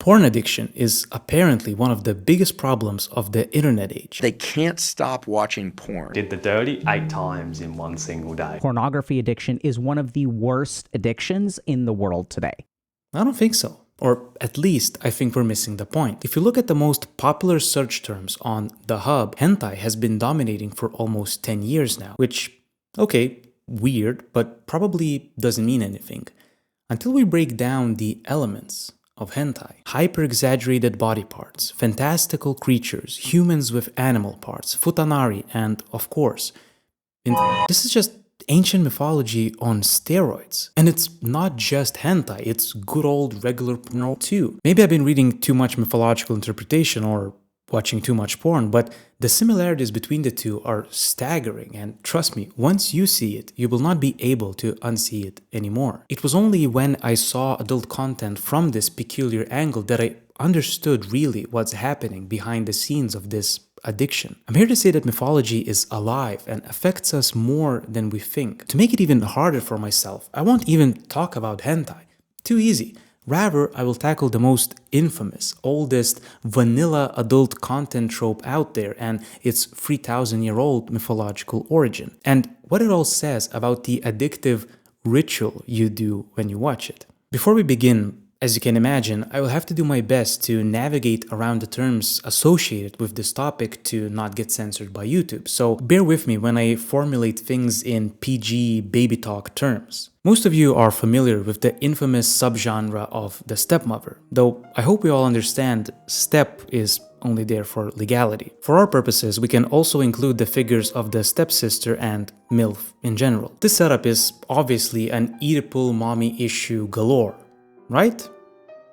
Porn addiction is apparently one of the biggest problems of the internet age. They can't stop watching porn. Did the dirty 8 times in one single day. Pornography addiction is one of the worst addictions in the world today. I don't think so. Or at least, I think we're missing the point. If you look at the most popular search terms on the hub, hentai has been dominating for almost 10 years now, which, okay, weird, but probably doesn't mean anything. Until we break down the elements of hentai. Hyper-exaggerated body parts, fantastical creatures, humans with animal parts, futanari, and, of course, this is just ancient mythology on steroids. And it's not just hentai, it's good old regular porn too. Maybe I've been reading too much mythological interpretation or watching too much porn, but the similarities between the two are staggering, and trust me, once you see it, you will not be able to unsee it anymore. It was only when I saw adult content from this peculiar angle that I understood really what's happening behind the scenes of this addiction. I'm here to say that mythology is alive and affects us more than we think. To make it even harder for myself, I won't even talk about hentai. Too easy. Rather, I will tackle the most infamous, oldest, vanilla adult content trope out there and its 3,000-year-old mythological origin, and what it all says about the addictive ritual you do when you watch it. Before we begin, as you can imagine, I will have to do my best to navigate around the terms associated with this topic to not get censored by YouTube, so bear with me when I formulate things in PG baby talk terms. Most of you are familiar with the infamous subgenre of the stepmother, though I hope we all understand step is only there for legality. For our purposes, we can also include the figures of the stepsister and MILF in general. This setup is obviously an Oedipal mommy issue galore, right?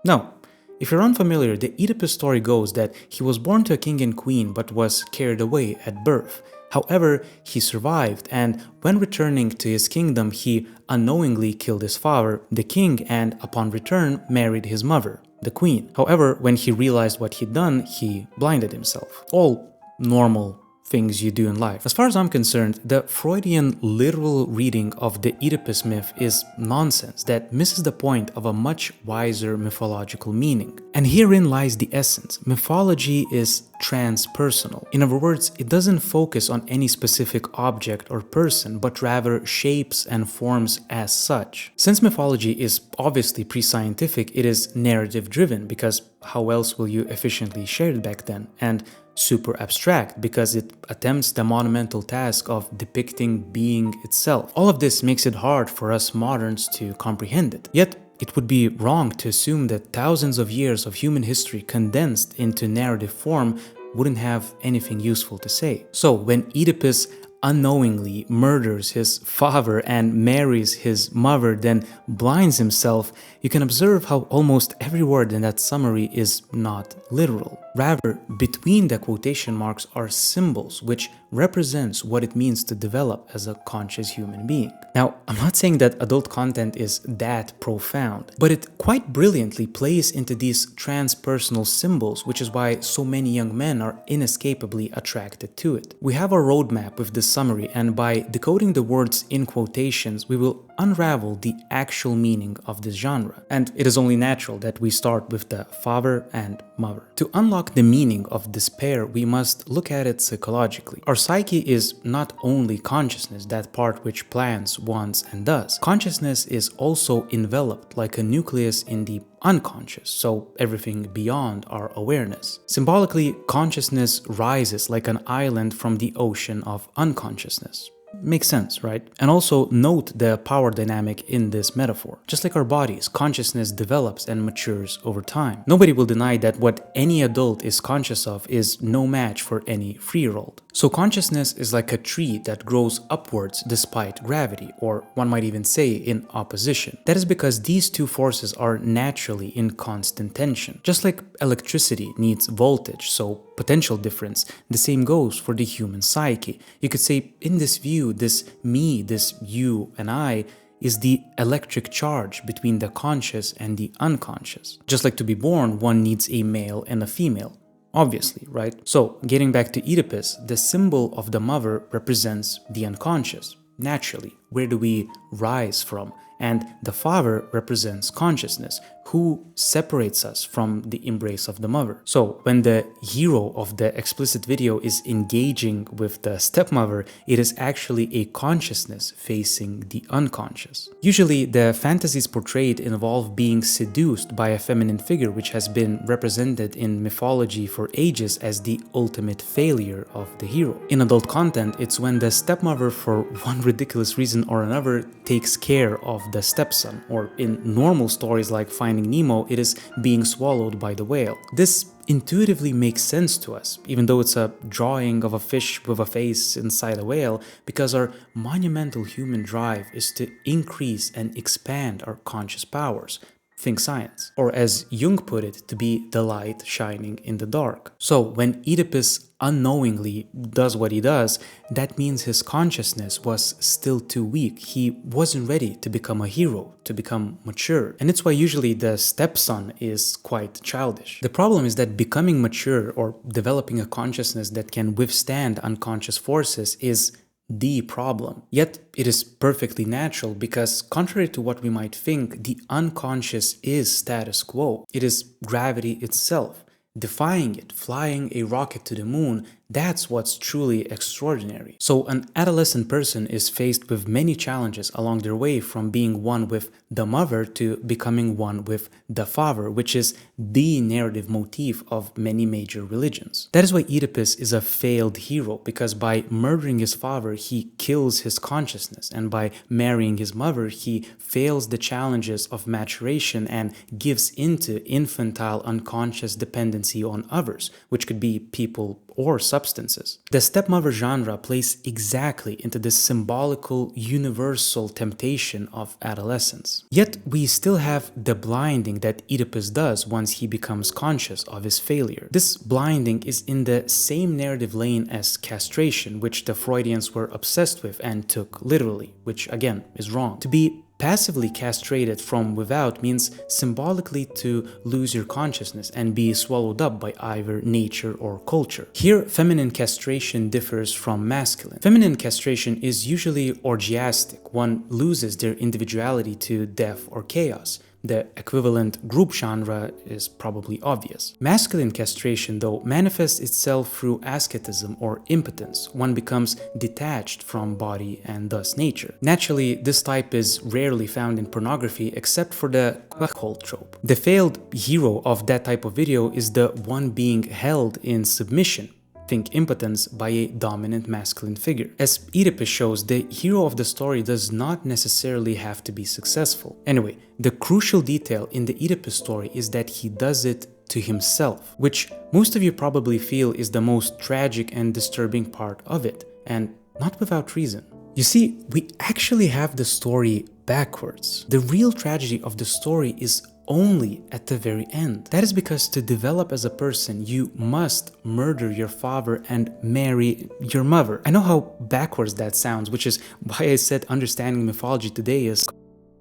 No. If you're unfamiliar, the Oedipus story goes that he was born to a king and queen but was carried away at birth. However, he survived, and when returning to his kingdom, he unknowingly killed his father, the king, and upon return married his mother, the queen. However, when he realized what he'd done, he blinded himself. All normal things you do in life. As far as I'm concerned, the Freudian literal reading of the Oedipus myth is nonsense that misses the point of a much wiser mythological meaning. And herein lies the essence. Mythology is transpersonal. In other words, it doesn't focus on any specific object or person, but rather shapes and forms as such. Since mythology is obviously pre-scientific, it is narrative-driven, because how else will you efficiently share it back then? And super abstract, because it attempts the monumental task of depicting being itself. All of this makes it hard for us moderns to comprehend it. Yet, it would be wrong to assume that thousands of years of human history condensed into narrative form wouldn't have anything useful to say. So, when Oedipus unknowingly murders his father and marries his mother, then blinds himself, you can observe how almost every word in that summary is not literal. Rather, between the quotation marks are symbols which represents what it means to develop as a conscious human being. Now, I'm not saying that adult content is that profound, but it quite brilliantly plays into these transpersonal symbols, which is why so many young men are inescapably attracted to it. We have a roadmap with this summary, and by decoding the words in quotations, we will unravel the actual meaning of this genre. And it is only natural that we start with the father and mother. To unlock the meaning of this pair, we must look at it psychologically. Our psyche is not only consciousness, that part which plans, wants, and does. Consciousness is also enveloped like a nucleus in the unconscious, so everything beyond our awareness. Symbolically, consciousness rises like an island from the ocean of unconsciousness. Makes sense, right? And also note the power dynamic in this metaphor. Just like our bodies, consciousness develops and matures over time. Nobody will deny that what any adult is conscious of is no match for any 3-year-old. So consciousness is like a tree that grows upwards despite gravity, or one might even say in opposition. That is because these two forces are naturally in constant tension. Just like electricity needs voltage, so potential difference, the same goes for the human psyche. You could say, in this view, this me, this you and I, is the electric charge between the conscious and the unconscious. Just like to be born, one needs a male and a female. Obviously, right? So, getting back to Oedipus, the symbol of the mother represents the unconscious, naturally, where do we rise from? And the father represents consciousness, who separates us from the embrace of the mother. So when the hero of the explicit video is engaging with the stepmother, it is actually a consciousness facing the unconscious. Usually the fantasies portrayed involve being seduced by a feminine figure, which has been represented in mythology for ages as the ultimate failure of the hero. In adult content, it's when the stepmother, for one ridiculous reason or another, takes care of the stepson, or in normal stories like Finding Nemo, it is being swallowed by the whale. This intuitively makes sense to us, even though it's a drawing of a fish with a face inside a whale, because our monumental human drive is to increase and expand our conscious powers. Think science. Or as Jung put it, to be the light shining in the dark. So when Oedipus unknowingly does what he does, that means his consciousness was still too weak. He wasn't ready to become a hero, to become mature. And it's why usually the stepson is quite childish. The problem is that becoming mature or developing a consciousness that can withstand unconscious forces is the problem. Yet it is perfectly natural because, contrary to what we might think, the unconscious is status quo. It is gravity itself. Defying it, flying a rocket to the moon, that's what's truly extraordinary. So an adolescent person is faced with many challenges along their way, from being one with the mother to becoming one with the father, which is the narrative motif of many major religions. That is why Oedipus is a failed hero, because by murdering his father, he kills his consciousness, and by marrying his mother, he fails the challenges of maturation and gives into infantile unconscious dependency on others, which could be people or substances. The stepmother genre plays exactly into this symbolical, universal temptation of adolescence. Yet we still have the blinding that Oedipus does once he becomes conscious of his failure. This blinding is in the same narrative lane as castration, which the Freudians were obsessed with and took literally, which again is wrong. To be passively castrated from without means symbolically to lose your consciousness and be swallowed up by either nature or culture. Here, feminine castration differs from masculine. Feminine castration is usually orgiastic. One loses their individuality to death or chaos. The equivalent group genre is probably obvious. Masculine castration, though, manifests itself through asceticism or impotence. One becomes detached from body and thus nature. Naturally, this type is rarely found in pornography except for the cuckold trope. The failed hero of that type of video is the one being held in submission. Think impotence by a dominant masculine figure. As Oedipus shows, the hero of the story does not necessarily have to be successful. Anyway, the crucial detail in the Oedipus story is that he does it to himself, which most of you probably feel is the most tragic and disturbing part of it, and not without reason. You see, we actually have the story backwards. The real tragedy of the story is only at the very end. That is because to develop as a person, you must murder your father and marry your mother. I know how backwards that sounds, which is why I said understanding mythology today is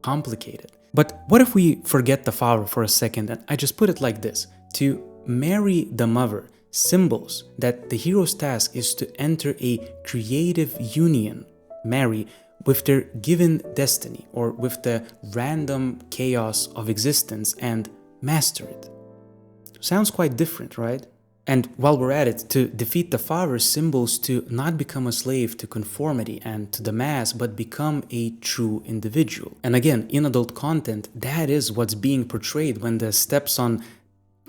complicated. But what if we forget the father for a second and I just put it like this? To marry the mother symbols that the hero's task is to enter a creative union, marry, with their given destiny or with the random chaos of existence and master it. Sounds quite different, right? And while we're at it, to defeat the father symbols to not become a slave to conformity and to the mass, but become a true individual. And again, in adult content, that is what's being portrayed when the stepson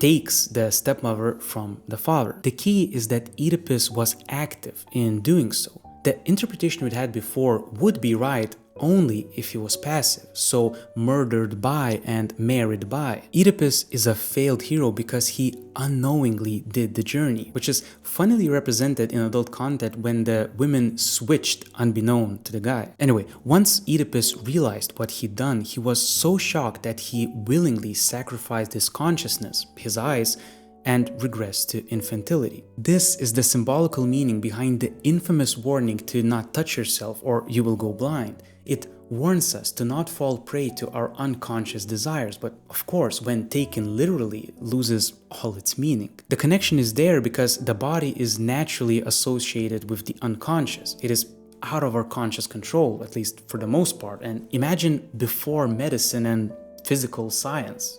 takes the stepmother from the father. The key is that Oedipus was active in doing so. The interpretation we'd had before would be right only if he was passive, so murdered by and married by. Oedipus is a failed hero because he unknowingly did the journey, which is funnily represented in adult content when the women switched unbeknown to the guy. Anyway, once Oedipus realized what he'd done, he was so shocked that he willingly sacrificed his consciousness, his eyes, and regress to infantility. This is the symbolical meaning behind the infamous warning to not touch yourself or you will go blind. It warns us to not fall prey to our unconscious desires, but of course, when taken literally, loses all its meaning. The connection is there because the body is naturally associated with the unconscious. It is out of our conscious control, at least for the most part. And imagine before medicine and physical science.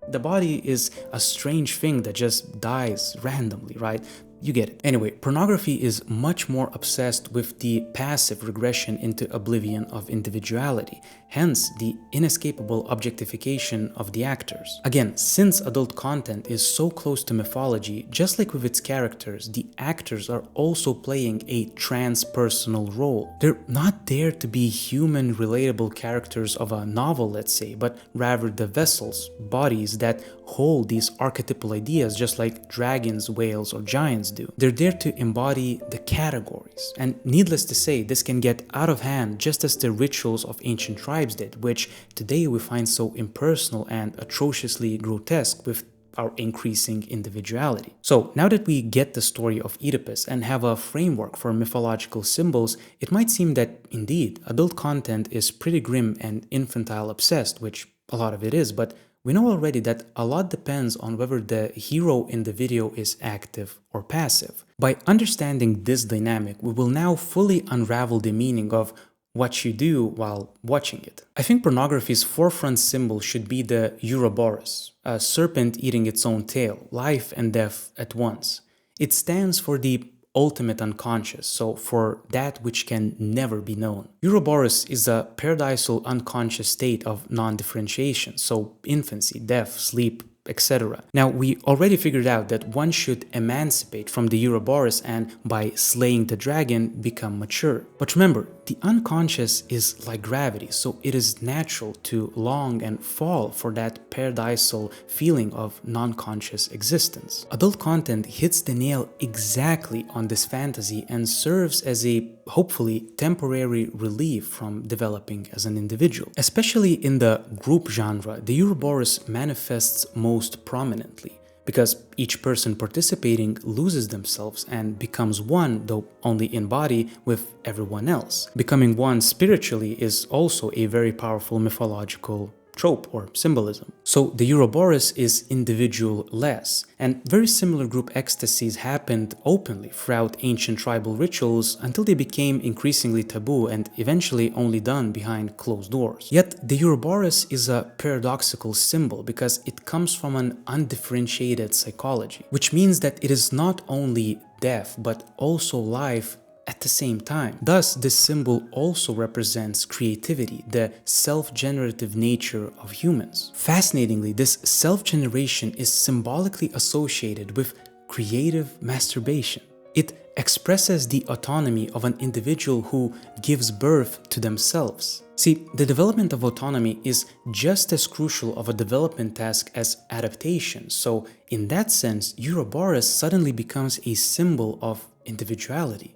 The body is a strange thing that just dies randomly, right? You get it. Anyway, pornography is much more obsessed with the passive regression into oblivion of individuality, hence the inescapable objectification of the actors. Again, since adult content is so close to mythology, just like with its characters, the actors are also playing a transpersonal role. They're not there to be human, relatable characters of a novel, let's say, but rather the vessels, bodies that hold these archetypal ideas just like dragons, whales, or giants do. They're there to embody the categories. And needless to say, this can get out of hand just as the rituals of ancient tribes did, which today we find so impersonal and atrociously grotesque with our increasing individuality. So now that we get the story of Oedipus and have a framework for mythological symbols, it might seem that indeed adult content is pretty grim and infantile obsessed, which a lot of it is, but we know already that a lot depends on whether the hero in the video is active or passive. By understanding this dynamic, we will now fully unravel the meaning of what you do while watching it. I think pornography's forefront symbol should be the Uroboros, a serpent eating its own tail, life and death at once. It stands for the ultimate unconscious, so for that which can never be known. Uroboros is a paradisal unconscious state of non-differentiation, so infancy, death, sleep, etc. Now, we already figured out that one should emancipate from the Uroboros and, by slaying the dragon, become mature. But remember, the unconscious is like gravity, so it is natural to long and fall for that paradisal feeling of non-conscious existence. Adult content hits the nail exactly on this fantasy and serves as a, hopefully, temporary relief from developing as an individual. Especially in the group genre, the Uroboros manifests most prominently, because each person participating loses themselves and becomes one, though only in body, with everyone else. Becoming one spiritually is also a very powerful mythological trope or symbolism. So the Uroboros is individual-less, and very similar group ecstasies happened openly throughout ancient tribal rituals until they became increasingly taboo and eventually only done behind closed doors. Yet the Uroboros is a paradoxical symbol because it comes from an undifferentiated psychology, which means that it is not only death but also life at the same time. Thus, this symbol also represents creativity, the self-generative nature of humans. Fascinatingly, this self-generation is symbolically associated with creative masturbation. It expresses the autonomy of an individual who gives birth to themselves. See, the development of autonomy is just as crucial of a development task as adaptation, so in that sense, Uroboros suddenly becomes a symbol of individuality.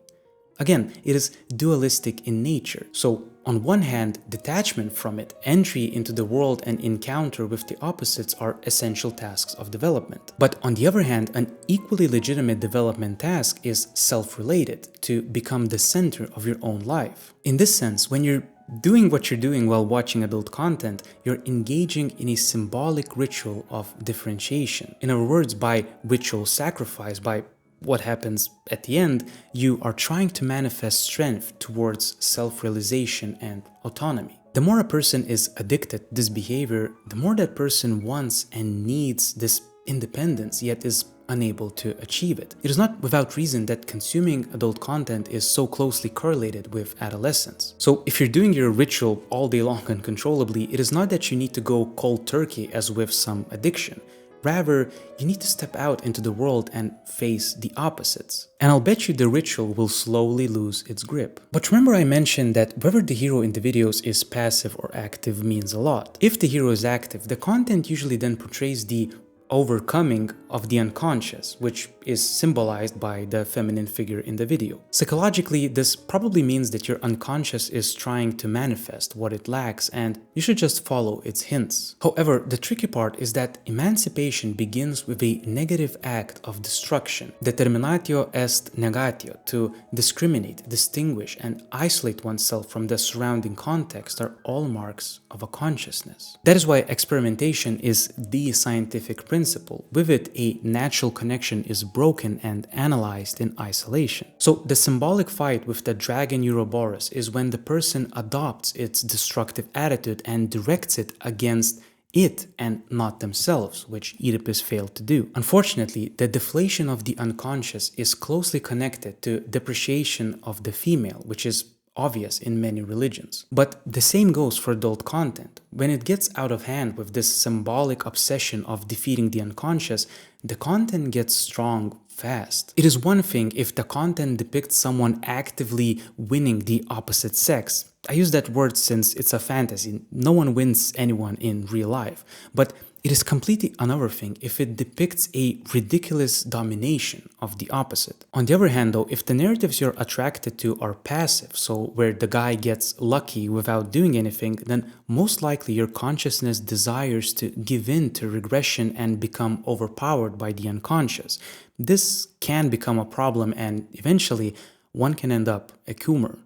Again, it is dualistic in nature, so on one hand, detachment from it, entry into the world and encounter with the opposites are essential tasks of development. But on the other hand, an equally legitimate development task is self-related, to become the center of your own life. In this sense, when you're doing what you're doing while watching adult content, you're engaging in a symbolic ritual of differentiation. In other words, by ritual sacrifice, by what happens at the end, you are trying to manifest strength towards self-realization and autonomy. The more a person is addicted to this behavior, the more that person wants and needs this independence, yet is unable to achieve it. It is not without reason that consuming adult content is so closely correlated with adolescence. So if you're doing your ritual all day long uncontrollably, it is not that you need to go cold turkey as with some addiction. Rather, you need to step out into the world and face the opposites. And I'll bet you the ritual will slowly lose its grip. But remember I mentioned that whether the hero in the videos is passive or active means a lot. If the hero is active, the content usually then portrays the overcoming of the unconscious, which is symbolized by the feminine figure in the video. Psychologically, this probably means that your unconscious is trying to manifest what it lacks, and you should just follow its hints. However, the tricky part is that emancipation begins with a negative act of destruction. Determinatio est negatio, to discriminate, distinguish, and isolate oneself from the surrounding context are all marks of a consciousness. That is why experimentation is the scientific principle principle. With it, a natural connection is broken and analyzed in isolation. So the symbolic fight with the dragon Uroboros is when the person adopts its destructive attitude and directs it against it and not themselves, which Oedipus failed to do. Unfortunately, the deflation of the unconscious is closely connected to depreciation of the female, which is obvious in many religions. But the same goes for adult content. When it gets out of hand with this symbolic obsession of defeating the unconscious, the content gets strong fast. It is one thing if the content depicts someone actively winning the opposite sex. I use that word since it's a fantasy. No one wins anyone in real life. But it is completely another thing if it depicts a ridiculous domination of the opposite. On the other hand though, if the narratives you're attracted to are passive, so where the guy gets lucky without doing anything, then most likely your consciousness desires to give in to regression and become overpowered by the unconscious. This can become a problem and eventually one can end up a Kumar.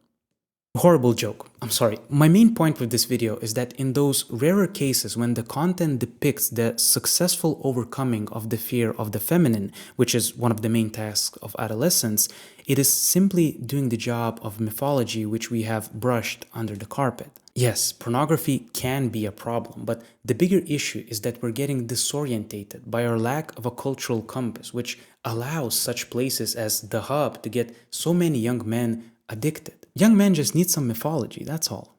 Horrible joke. I'm sorry. My main point with this video is that in those rarer cases when the content depicts the successful overcoming of the fear of the feminine, which is one of the main tasks of adolescence, it is simply doing the job of mythology which we have brushed under the carpet. Yes, pornography can be a problem, but the bigger issue is that we're getting disorientated by our lack of a cultural compass, which allows such places as the hub to get so many young men addicted. Young men just need some mythology, that's all.